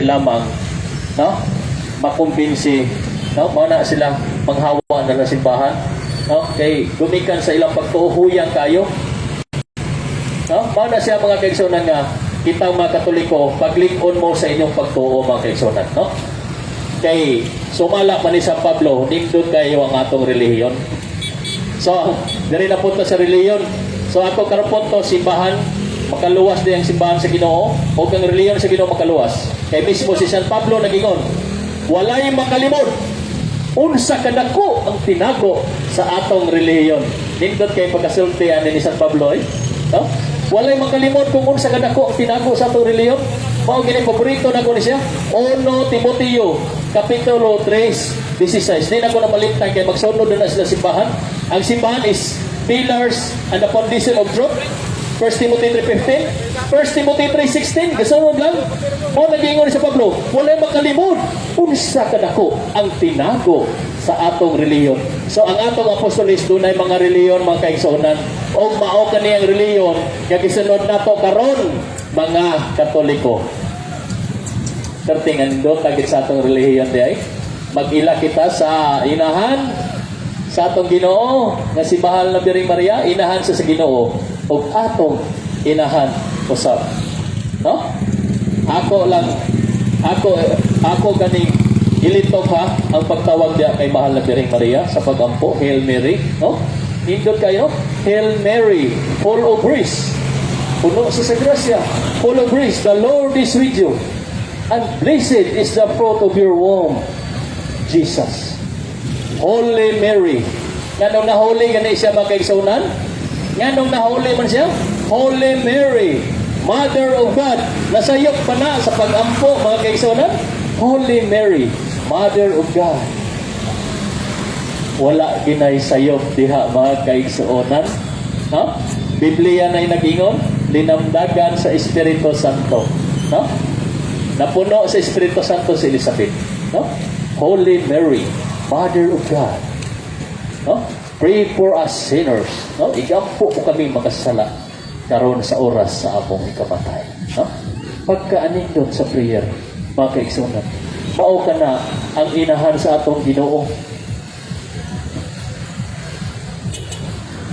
lamang, no? Makumbinsi, no? Mana sila manghawa na simbahan, no? Kay gumikan sa ilang pagtuhuyang kayo, no? Mana siya mga kaigsunan nga kitang mga Katoliko paglikon mo sa inyong pagtuo mga kaigsunan, no? Kay sumala pa ni San Pablo, nindot kayo ang atong relihiyon. So, diri na punta sa relihiyon. So, ato karon punto simbahan, makaluwas din ang simbahan sa Ginoo o ang relihiyon sa Ginoo makaluwas. Kay mismo si San Pablo nagingon, walay makalimot unsa kadako ang tinago sa atong relihiyon. Nindot kay pagkasulti ani ni San Pablo, no? Walay makalimot kung unsa kadako ang tinago sa atong relihiyon. Mao gini paborito nako ni siya. 1 Timoteo kapitulo 3:16. Di na ko na malimtan kay magsunod na sila simbahan. Ang simbahan is pillars and the foundation of truth. 1 Timothy 3:15, 1 Timothy 3:16, kasunod lang. Mo nag-ingon sa Pablo, walay makalimot unsa kadako ang tinago sa atong relihiyon. So ang atong apostolis dunay mga relihiyon mga kaigsuonan, og mao kani ang relihiyon nga gisunod nato karon mga Katoliko. Tertingan do tagit sa atong relihiyon di ay mag-ila kita sa inahan sa atong Ginoo nga si Mahal na Biring Maria, inahan sa Ginoo ug atong inahan usab, no? Ako ganing ilitok ha ang pagtawag diya kay Mahal na Biring Maria sa pagampo, Hail Mary, no? Indot kayo, Hail Mary, full of grace, puno sa grasya, full of grace, the Lord is with you, and blessed is the fruit of your womb, Jesus. Holy Mary. Nganong nahuli gani siya mga kaigsuonan? Nganong nahuli man siya? Holy Mary, Mother of God. Nasayop pa na sa pagampo mga kaigsuonan. Holy Mary, Mother of God. Wala ginay sayop diha mga kaigsuonan, no? Biblia na nagingon, linamdagan sa Espiritu Santo, no? Napuno sa Espiritu Santo si Elizabeth, no? Holy Mary, Mother of God, no? Pray for us sinners, no? Igampo po kami makasala karon sa oras sa among ikamatay, no? Pagkaanindot sa prayer, mga kaigsuonan, mao ka na ang inahan sa atong Ginoo.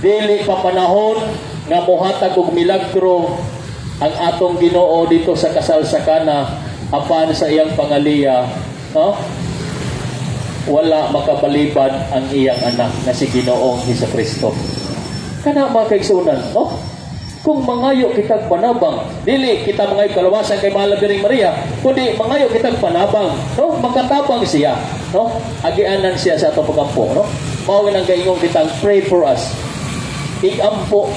Dili pa panahon nga mohatag og milagro ang atong Ginoo dito sa kasalsakana apan sa iyang pangaliya, no? Wala makabalibad ang iyang anak na si Ginoong Hesukristo. Kana mga kaigsuonan, no? Kung mangayo kitag panabang, dili kita mangayo kalawasan kay Mahal na Biring Maria, kundi mangayo kitag panabang, no? Magkatabang siya, no? Agianan siya sa atong pagampo, no? Mao nang gaingong kitang pray for us. Igampo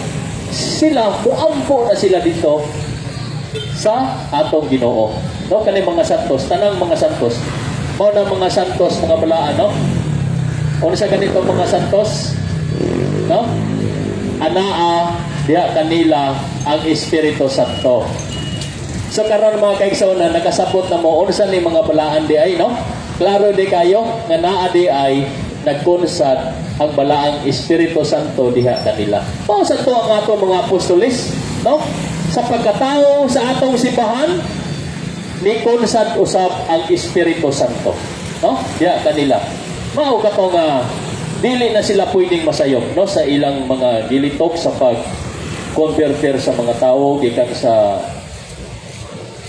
sila, muampo na sila dito sa atong Ginoo, no? Kani mga santos, tanang mga santos, mao na mga santos, mga balaan, no? Ano sa ganito mga santos, no? Anaa diya kanila ang Espiritu Santo. So karon mga kaigsuonan, nakasabot na mo unsa ni mga balaan di ay, no? Klaro di kayo nga naa di ay nagkunsad ang balaang Espiritu Santo diha kanila. Mao sa to ang ato mga apostolis, no? Sa pagkatao sa atong simbahan, ni kunsad usab ang Espiritu Santo, no? Diya kanila. Mao kato nga dili na sila pwedeng masayop, no, sa ilang mga gilitok sa pag-converter sa mga tao gikan sa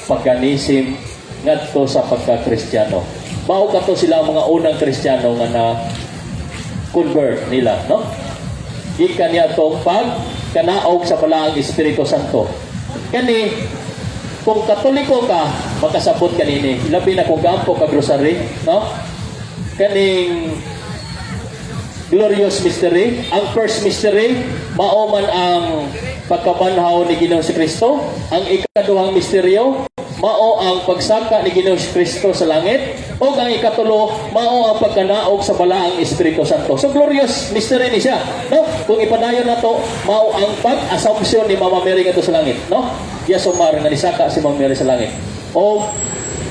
paganism ngadto sa pagka-Kristiyano. Mao kato sila ang mga unang Kristiyano nga na convert nila, no? Gikan niya tong pagkanaog sa balaang Espiritu Santo. Kani kung Katoliko ka, makasabot kanini. Labi na kung gaampo ka grocery, no? Kaning glorious mystery, ang first mystery, mao man ang pagkabanhaw ni Ginoong Kristo. Ang ikaduhang misteryo, mao ang pagsaka ni Ginoong Kristo sa langit. O ang ikatulo, mao ang pagkanaog sa balaang Espiritu Santo. So glorious mystery ni siya, no? Kung ipadayon na to, mao ang pag-assumption ni Mama Mary ngadto sa langit, no? Yasumar nga nisaka si Mama Mary sa langit. O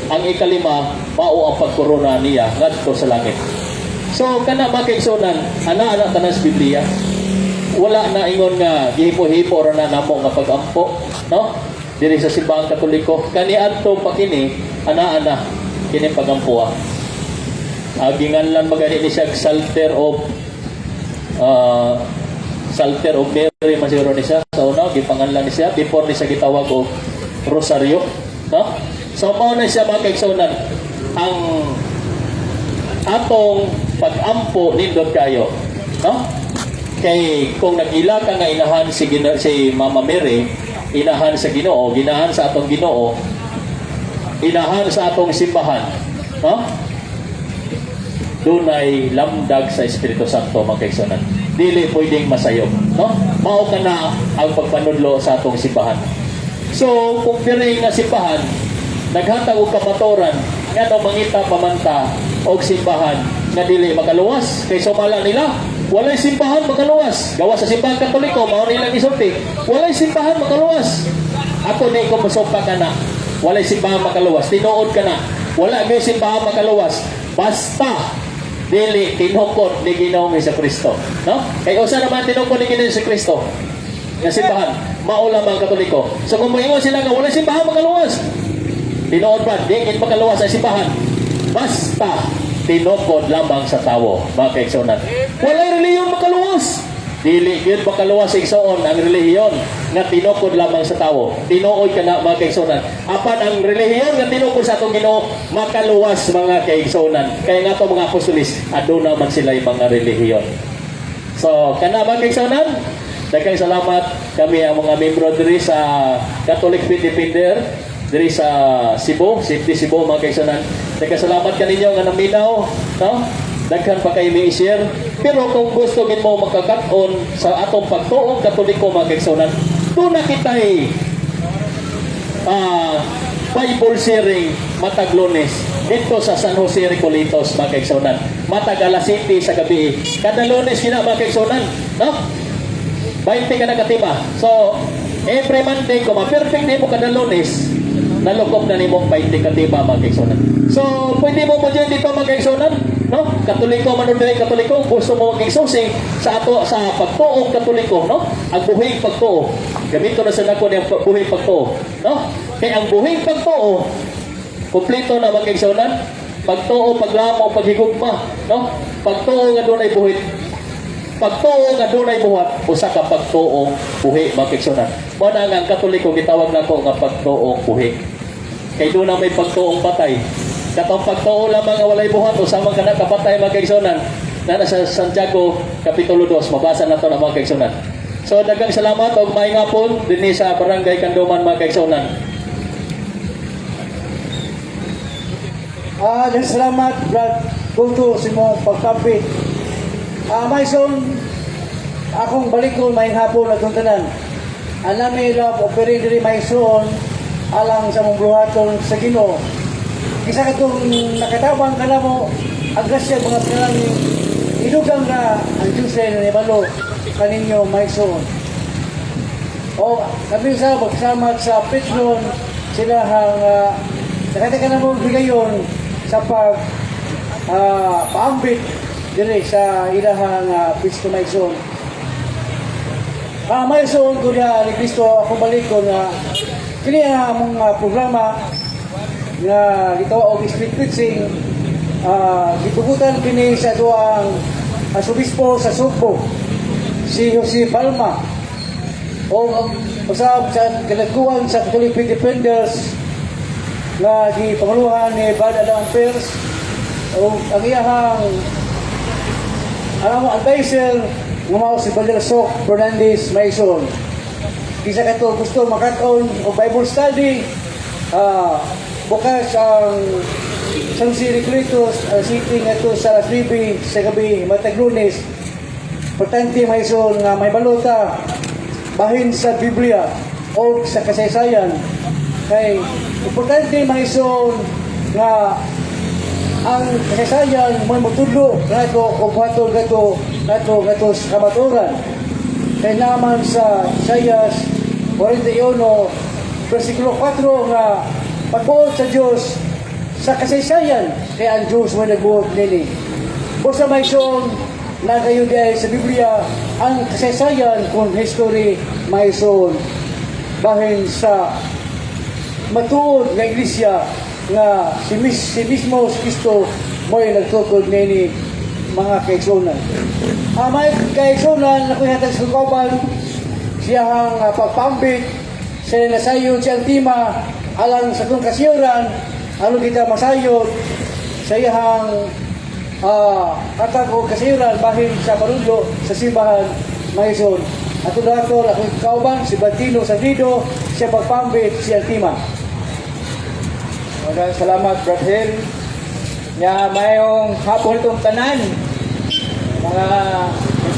ang ikalima, mao ang pagkorona niya ngadto sa langit. So kana ba kaigsuonan, ana tanan sa Biblia, wala na ingon nga gihipo-hipo ra na namo nga pagampo, no? Diri sa simbahan Katoliko, kaniadto pa kini ana kini pagampuha. Ginganlan magani ni siya Salter of Mary masiguro ni siya. So una gipanganlan ni siya before ni siya gitawag og Rosario, no? So mao na siya mga kaigsunan ang atong pag-ampo nindot kayo, no? Kay kung nag-ila ka nga inahan si Mama Mary, inahan sa Ginoo, ginahan sa atong Ginoo, inahan sa atong simbahan, no? Dunay lamdag sa Espiritu Santo mga kaigsunan. Dili pwedeng masayop, no? Mao ka na ang pagpanudlo sa atong simbahan. So, kung piring nga simbahan, naghatag og kapatoran nga no mangita pamanta og simbahan nga dili makaluwas kay sumala nila walay simbahan makaluwas gawa sa simbahan Katoliko mao nilang isulti walay simbahan makaluwas. Ako ni ko musumpa ka na walay simbahan makaluwas, tinuod ka na wala gyud simbahan makaluwas basta dili tinukod ni Ginoong Jesucristo, no? Kay usa naman tinukod ni Ginoong Jesucristo nga simbahan mao lamang Katoliko. So kung moingon sila nga walay simbahan makaluwas, tinuod pa di gid makaluwas sa simbahan basta tinukod lamang sa tawo mga kaigsunan. Walay relihiyon makaluwas, dili gid makaluwas sa igsoon ang relihiyon nga tinukod lamang sa tawo. Tinuod ka na mga kaigsunan. Apan ang relihiyon nga tinukod sa atong Ginoo makaluwas mga kaigsunan. Kaya nga to mga apostolis aduna man sila mga relihiyon. So kana mga kaigsunan, daghang salamat kami ang mga membro diri sa Catholic Faith Defender diri sa Cebu, City Cebu mga kaigsunan. Daghang salamat kaninyo nga naminaw, no? Daghan pa kayo may i-share. Pero kung gusto gid mo magkakat-on sa atong pagtuong Katoliko mga kaigsunan, tuna kitay Bible sharing matag Lunes dito sa San Jose Recoletos mga kaigsunan. Matag alas 7 sa gabi. Kada Lunes kina mga kaigsunan, no? 20 ka na katiba. So, every Monday ko ma-perfect din mo kada Lunes, nalukop na ni mong 20 katiba mga kaigsunan. So, pwede mo mo dyan dito mga kaigsunan, no? Katoliko, manunday Katoliko, gusto mo mag-exusing sa ato sa pagtuong Katoliko, no? Ang buhing pagtuo. Gamito na sa nako ng buhing pagtuo, no? Kaya ang buhing pagtuo, kompleto na mga kaigsunan. Pagtuo, paglamo, paghigugma, no? Pagtuo nga doon ay buhit. Pagtuo nga dunay buhat usa ka pagtuong buhi mga kaigsunan. Mao na nga ang Katoliko gitawag nako nga pagtuong buhi. Kay doon na may pagtuong patay. Katong pagtuo lamang nga walay buhat usa man kana ka patay mga kaigsunan. Na sa Santiago kapitulo 2 mabasa nato na mga kaigsunan. So daghang salamat og maayong hapon dinhi sa Barangay Kanduman mga kaigsunan. Salamat Brad Kunto sa imong pagkapit. May son, akong balikon may hapon na tuntanan. Anami love offering diri may son, alang sa mong buhaton sa Ginoo. Isa ka itong nakatabang ka na mo, agrasya mga pinalangin, inugang na ang Diyos na nibalo kaninyo may son. O kami sa magsama sa Patreon, sila hang nakita ka na mo bigayon sa paambit diri sa ilahang Kristo may son. May son ko niya ni Kristo ako balik ko na kini ang mga programa nga gitawa og street preaching gitugutan kini sa duang asobispo sa Sugbo si Jose Palma o usab sa kalaguan sa Catholic Faith Defenders nga gipanguluhan ni Brad Adang Pers o ang iyahang ang advisor nga mao si Brother Sok Fernandez Maison. Kisa ka to gusto makaton o Bible study, bukas ang San Jose Recoletos sitting ato sa alas 9 sa gabi matag Lunes. Importante Maison nga may balota bahin sa Biblia o sa kasaysayan. Kay importante Maison nga ang kasaysayan may magtudlo nato o patol gato sa kamaturan. Kaya naman sa Isaias 41 versikulo 4 nga pagbuot sa Diyos sa kasaysayan kaya ang Diyos may nagbuot nini. O sa may son na kayo dahil sa Biblia ang kasaysayan kung history may son bahin sa matuod nga iglesia nga si mismo si Kristo mo'y nagtukod nini mga kaigsunan. May kaigsunan na kuyahatag sa kauban, siyahang pagpambit, siya nasayod siyang tima, alang sa kong kasiyoran, ano kita masayod, siyahang atag o kasiyoran bahin sa panulo sa simbahan mga ison. At ako akong kauban, si Bantino Sandido, siya pagpambit siyang tima. Maraming salamat, Brad Hill. Nga mayong hapon itong tanan. Mga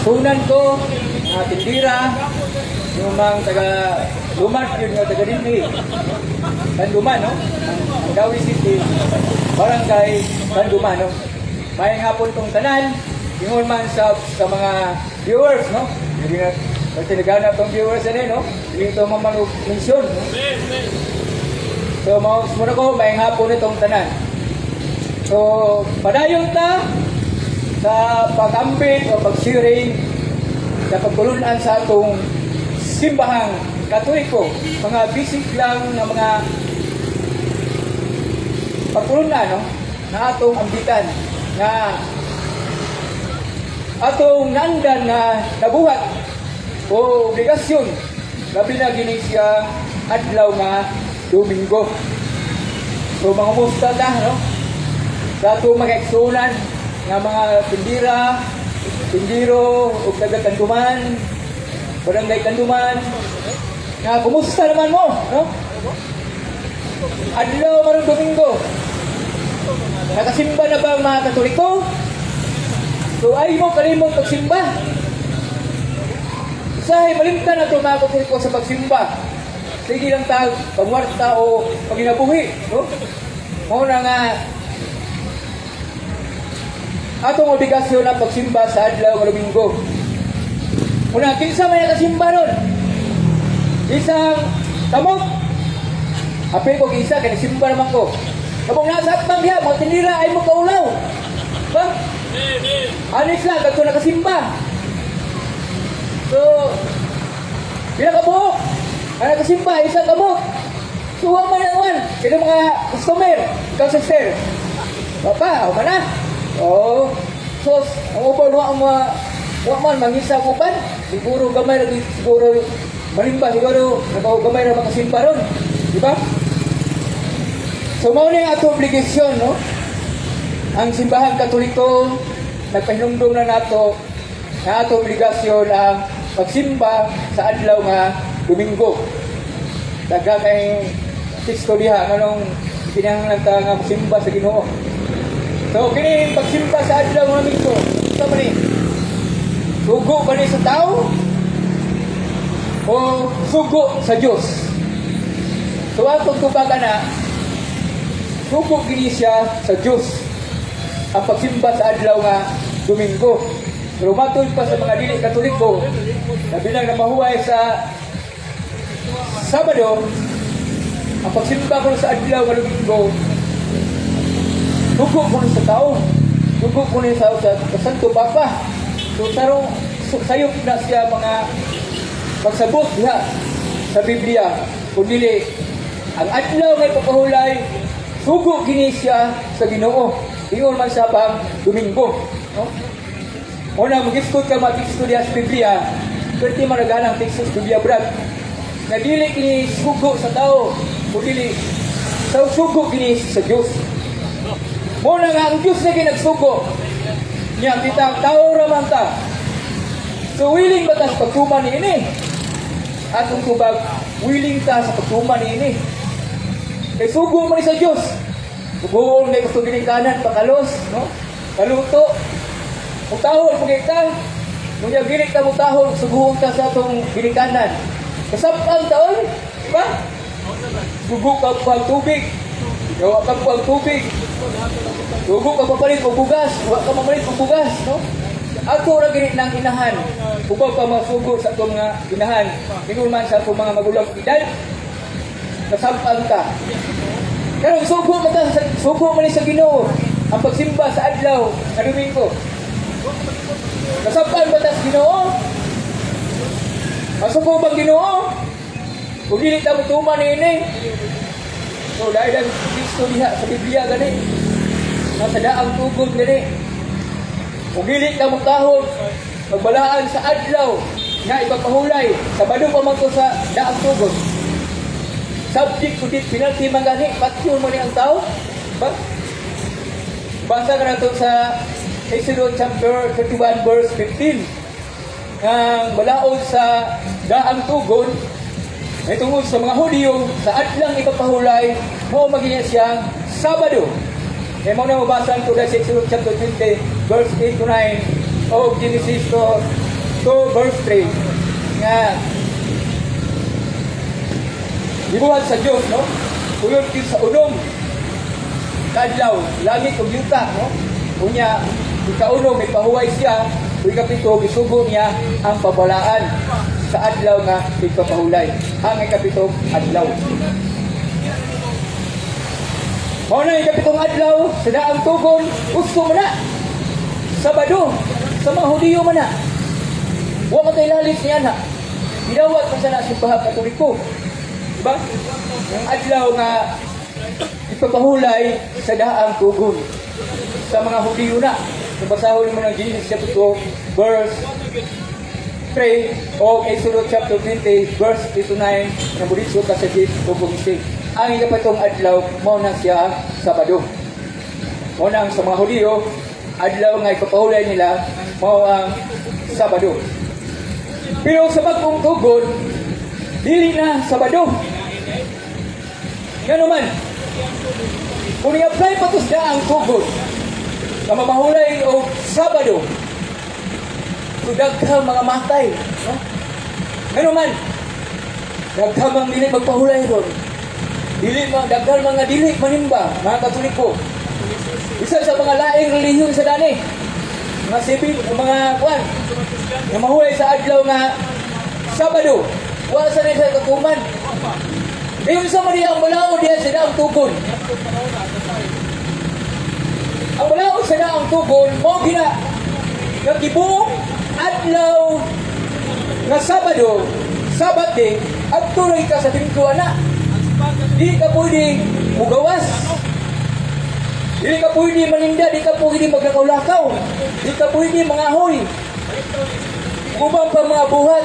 sunan ko, mga tindira, yung mga taga-lumat, yun nga taga-dinhi. Tanduman, no? Ang Gawi City, Barangay Tanduman, no? Mayong hapon itong tanan. Yung man sa mga viewers, no? Hindi na, tinaganap itong viewers na no? Hindi ito mamanong-mensyon, no? So, muna ko, mayang hapon itong tanan. So, padayon ta sa pag-ambit o pag-sharing sa pagtulunan sa atong simbahang Katoliko. Mga basic lang na mga pagtulunan, no? Na atong ambitan, na atong nandan na nabuhat o obligasyon, labi na gini siya adlaw nga Domingo. So mga musta ta, no? Sa itong mga eksunan nga mga tindiro, o taga-Tanduman, barangay Tanduman, nga kumusta naman mo, no? Adlaw marong Domingo. Nakasimba na ba ang mga Katoliko? So ay mo kalimong pagsimba. Usahay malimtan na ito mga Katoliko sa pagsimba. Sige lang tayo, pagwarta o paginabuhi, no? Muna nga, atong obligasyon na pagsimba sa adlaw ng Domingo. Muna, kinsa may nakasimba nun? Isang tamok. Apil ko isa, kaya simba naman ko. Kapag nasa atbang diya, mga tinira ay mo kaulaw. Ba? Anis lang, kagto nakasimba. So, pinakabuhok. Ang nakasimba, isang kamot. Suwang man naman. Kaya mga customer, ikaw sister. Papa, ako na. Oo. So, ang upan man, mangisa ang upan. Siguro gamay lagi, siguro malimba, siguro gamay na makasimba ron. Diba? So, mauna yung ato obligasyon, no? Ang simbahan Katoliko, nagpahinumdum na nato na ato obligasyon ang pagsimba sa adlaw nga Domingo. Daga kay teksto diha nganong kinahanglan ta nga magsimba sa Ginoo. So kini pagsimba sa adlaw nga Domingo, sa man ni? Sugo ba ni sa tao? O sugo sa Dios? So atong tubaga na sugo kini siya sa Dios. Ang pagsimba sa adlaw nga Domingo. Pero matod pa sa mga dili Katoliko na bilang na mahuway sa Sabado, ang pagsimba ko sa adlaw ng Domingo, dugo ko sa tao, dugo ko sa Santo Papa. So sayop na siya mga pagsabot diha sa Biblia. Kung dili, ang adlaw ngay pagpahulay, sugo kini siya sa Ginoo. Ingon man sa pang Domingo. No? Una, mag-iskot ka mag-iskot diha sa Biblia, pwede managanang teksto sa Biblia, brad. Na dili kini sugo sa tao, o dili sa sugo kini sa Dios. Muna nga ang Dios na kinagsugo. Niya kita tao raman ta. So willing ba ta sa pagtuman ni ini? Atong tubag, willing ta sa pagtuman ni ini. Kay sugo man ni sa Dios. Sugo may gusto gining kanan pakalos, no? Kaluto. Mutahol pagay ta. Nung ginig ta mutahol, suguhon ta sa atong gining kanan. Kasapang taon, di ba? Sugo ka pang tubig. Gawa ka pang tubig. Sugo ka papalit o bugas. Gawa ka papalit o bugas, no? Ato ra gini nang inahan. Ubaw ka masugo sa itong mga inahan. Tingul man sa itong mga magulang edad. Kasapang ta. Pero sugo man sa Ginoo. Ang pagsimba sa adlaw na Domingo. Kasapang ba ta sa Ginoo? Masuko bang Ginoo? Kung dili ta mutuman ni ini. So dahil ang Kristo diha sa Biblia gani, nasa daang tugod gani. Kung dili ka magkahon, magbalaan sa adlaw nga ipapahulay, Sabado pa man to sa daang tugod. Subject to this penalty man gani, patyon mo ni ang tao. Ba? Basa ka na to sa Exodus chapter 31 verse 15. Ang balaod sa daang tugod ay tungod sa mga Hudyo sa adlang ipapahulay mo maging siyang Sabado. Kaya mo na mabasa ang tulad sa Exodus chapter 20 verse 8 to 9 o Genesis 2 verse 3 nga gibuhat sa Diyos, no? Tuyod sa unom kadlaw, langit ug yuta, no? Unya, ikaunom may pahuway siya, ug ikapito gisugo niya ang pabalaan sa adlaw nga ipapahulay. Ang ikapitong adlaw. Mao na ikapitong adlaw sa daang tugon, gusto mo na. Sabado sa mga Hudyo man na. Wa man kay lalis niya na. Gidawat pa sa simbahan Katoliko. Diba? Ang adlaw nga ipapahulay sa daang tugon sa mga Hudyo na. Basahon mo ng Genesis chapter 2 verse 3 o Exodus chapter 20 verse 8 to 9 na buritso ka sa Genesis. Ang ikapitong adlaw mo na siya Sabado. Mo nang sa mga Hudyo, adlaw nga ipapahulay nila mo ang Sabado. Pero sa bagong tugon, dili na Sabado. Nga naman, kung i-apply pa ito sa ang tugon, na mamahulay o Sabado, so daghang mga matay. No? Nga naman, daghang mga dili magpahulay doon. Daghang mga dili manimba, mga Katoliko. Isa sa mga laing relihiyon sa dani, mga sipin, mga kuwan, na mahulay sa adlaw nga Sabado, wala sa rin sa kakuman. Yung sa Maria, ang balaod diyan sa daang tugon. Ang balaod sa daang tugon, mo gina, nagkibuong adlaw nga Sabado, Sabate, at tuloy ka sa tingkuan na. Di ka pwede mugawas. Di ka pwede maninda, di ka pwede maglakaw-lakaw. Di ka pwede mangahoy. Ubang pa mga buhat.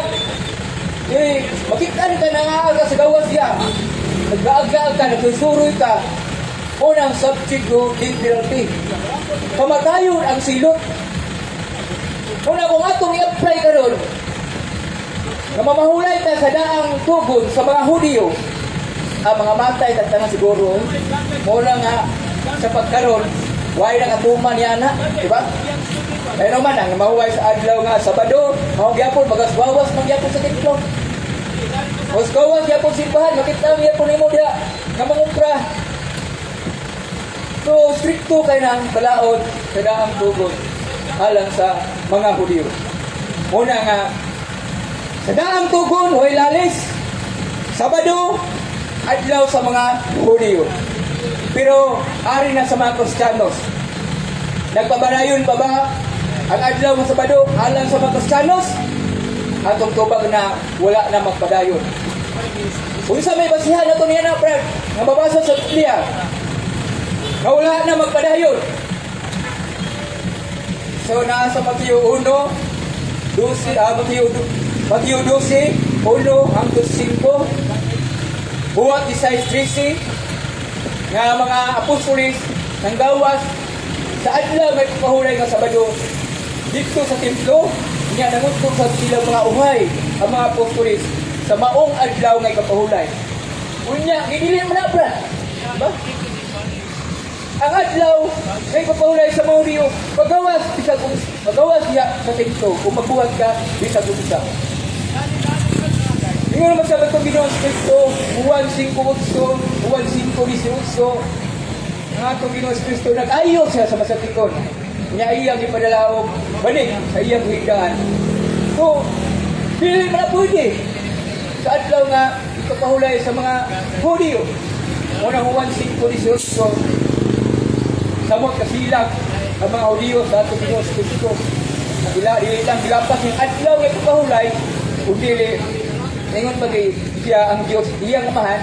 Makitaan ka nangaaga sa gawas niya. Nag-aaga ka, nagsusuroy ka. Unang subject to penalty. Kamatayon ang silot. Una kung atong i-apply ka doon, na mamahulay ka sa daang tugon sa mga Hudyo, ang mga matay tanang siguro, mula nga sa pagkaroon, why nang atuman yan na, di ba? Kaya naman, ang mahuway sa adlaw nga Sabado, mahugyapon, magaswawas, magyapon sa templo. Magaswawas, yapon simbahan, makita ang yapon mo dia, nga mangumpra. So, stricto kayo ng balaod sa daang tugon, alang sa mga Hudyo. Muna nga, sa daang tugon, huwag lalis, Sabado, adlaw sa mga Hudyo. Pero, ari na sa mga Kristiyanos. Nagpabanayon pa ba ang adlaw ng Sabado alang sa mga Kristiyanos? Atong tubag na wala na magpadayon. Kung isa may basihan na ito niya na, Brad, nga mabasa sa Biblia, na wala na magpadayon. So, nasa Mateo 1, 12, Mateo 12, 1 hanggang 5, buhat Isaiah 13, nga mga apostolis ng gawas sa adlaw may pahulay nga Sabado dito sa templo niya nangutod sa sila mga uhay ang mga apostolis sa maong adlaw nga ipapahulay. Unya, gidili mo na, Brad. Diba? Ang adlaw nga ipapahulay sa mga Hudyo, magawas niya sa templo kung magbuhat ka bisag umisa. Ingon naman sa Bagong Ginoong Kristo, Juan 5:8, Juan 5:18, ang atong Ginoong Kristo, nag-ayo siya sa masatikon. Niya iyang ipadalaog, balik sa iyang higdaan. So, dili man na pwede sa adlaw nga ipapahulay sa mga Hudyo. Muna Juan 5:18, samot kasilag ang mga Hudyo sa atong Ginoong Kristo. Dili lang gilapas yung adlaw nga ipapahulay, kung dili ingon pag siya ang Diyos iyang amahan,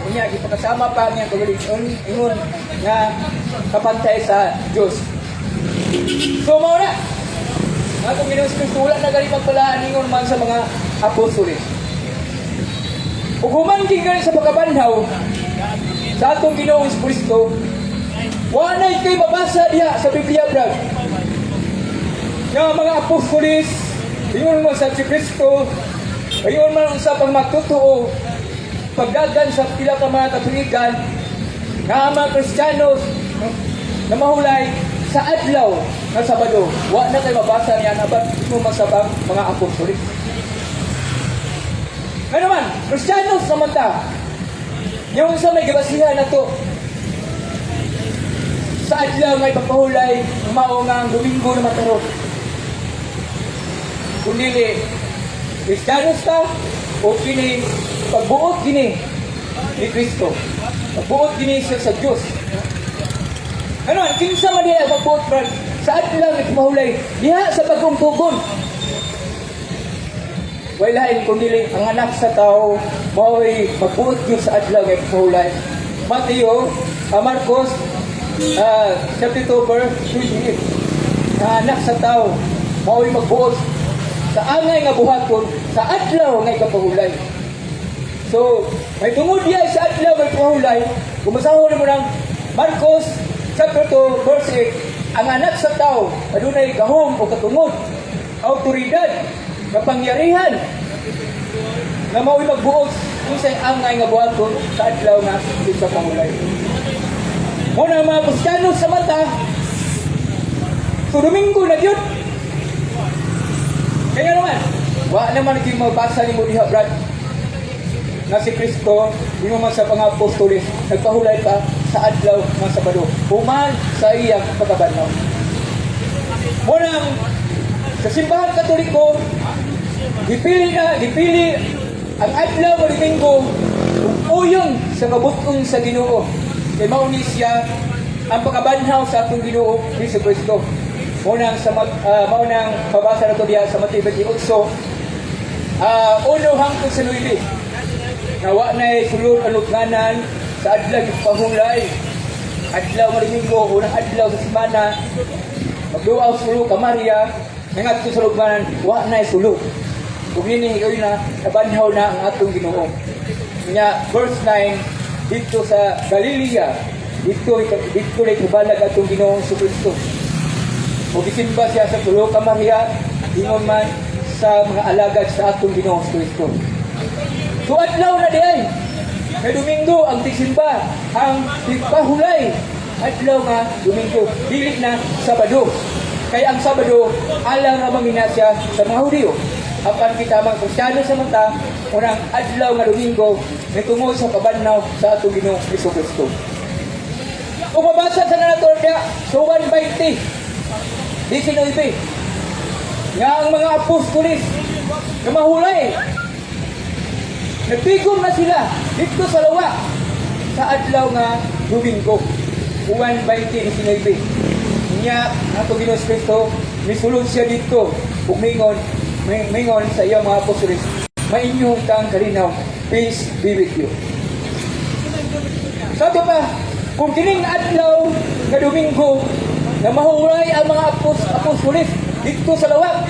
unya gipakasama pa niya kagaling ingon nga kapantay sa Dios. So mao na atong Ginoong Kristo wala na gali magpalaan ingon man sa mga apostoles. Ug human gingali sa pagkabanhaw sa atong Ginoong Kristo, wa na kay mabasa diha sa Biblia brad. Nga mga apostoles, ingon man sa Kristo, ingon man sa pagmatutuo, pagdagan sa pila ka mga katuigan, nga mga Kristiyanos na mahulay sa adlaw ng Sabado. Wa na kay mabasa niya na ba't mo masabang mga apostoles. Ano man, Kristiyanos naman ta, yung sa may gabasihan na to, sa adlaw may papahulay, mao nga ang Domingo na mataro. Kung dili, Kristiyanos ta, o kini, pagbuot kini ni Kristo. Pagbuot kini siya sa Diyos. Ano, kinsa man diya pagbuot, brad, sa adlaw may papahulay, diha sa bagong tugon. Walain kung dili ang anak sa tao mao'y magbuot yun sa adlaw ngay pahulay. Mateo, Marcos, chapter 2 verse 28. Ang anak sa tao mao'y magbuot sa angay nga buhaton sa adlaw ngay kapahulay. So, may tungod diya sa adlaw ngay pahulay. Kung masahol mo ng Marcos chapter 2 verse 8, ang anak sa tao adunay gahom o katungod, autoridad, kapangyarihan na mao'y magbuot kung sa'y angay nga buhaton sa adlaw nga sa pangulay. Muna mga Kristiyanos sa mata, so Domingo na yun. Kaya naman, wa naman naging mabasa ni mo diha, brad, na si Kristo, yung man sa mga apostoles, nagpahulay pa sa adlaw ng Sabado. Human sa iyang pagkabanhaw. Muna sa simbahan Katoliko, dipili ang adlaw o Domingo uyon sa kabutong sa Ginoo. Kay mauni siya ang pagkabanhaw sa atong Ginoo Hesus Kristo. Maunang pabasa na to diya sa Mateo 28, uno hangtod sa 9. Nawa na'y sulod ang lutnganan sa adlaw pahulay. Adlaw o Domingo, unang adlaw sa semana, magduaw sulod ka Maria, nangat ko sa lugmanan, wa na'y sulod. Kung nini ikaw na, nabanhaw na ang atong Ginoo. Kanya, verse 9, dito sa Galilea, dito na ikabalag atong Ginoo sa Kristo. O gisimba siya sa tulo ka Maria, ingon man sa mga alagad sa atong Ginoo sa Kristo. So adlaw na diay, may Domingo ang tisimba, ang tigpahulay. Adlaw nga Domingo, dili na Sabado. Kaya ang Sabado, alang nga mangina siya sa mga Hudyo. Apan kita mga Kristiyano sa mata, unang adlaw nga Domingo, may tungod sa kabanhaw sa atong Ginoo Hesus Kristo. Kung mabasa sa nanator niya, so 1:20, 19, nga ang mga apostolis na mahulay, nagpigom na sila dito sa lawa sa adlaw nga Domingo, 1:20, 19. Niya, atong Ginoo Kristo, misulod siya dito, umingon sa iyong mga apostolis, mainyong kang kalinaw, peace be with you. Sabi pa, kung kining adlaw na Domingo, na mahulay ang mga apostolis dito sa lawak,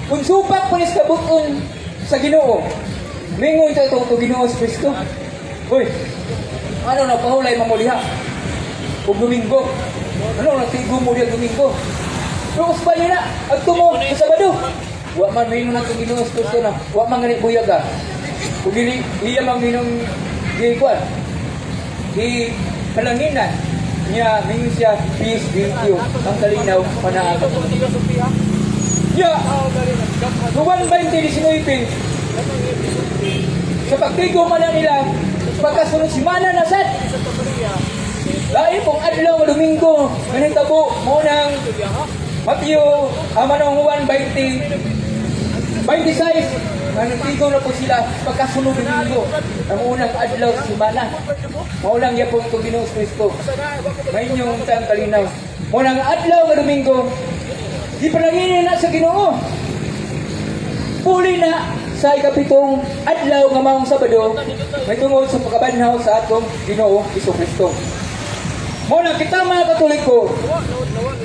kung supak pa nis kabuton sa Ginoo, mingon sa itong Ginoo sa Kristo, uy, ano na pahulay mamuliha? Kung Domingo, ano na tigo mo diya Domingo? Pero uspa niya na, at tumo sa Sabado. Wa man minum na itong Ginoo sa Kristo na, wa man ganit buyag ka. Kung iya mang minum di kuwan, di kalanginan, niya, minum siya, peace be with you, ang kalinaw, panaagat. Niya, so 1:20, sa pagtigo man na nila, pagkasunod si Mana Nasad, lain pong adlaw Domingo, manitabo mo ng Mateo, manong 1:26, nanitigo na po sila pagkasunod Domingo, ang unang adlaw sa semana. Maulang yapon itong Ginoo Kristo. May inyong tang kalinaw. Munang adlaw nga Domingo, di palanginin na sa Ginoo. Puli na sa ikapitong adlaw nga maong Sabado may tungod sa pagkabanhaw sa atong Ginoo Hesus Kristo. Muna kita mga Katoliko,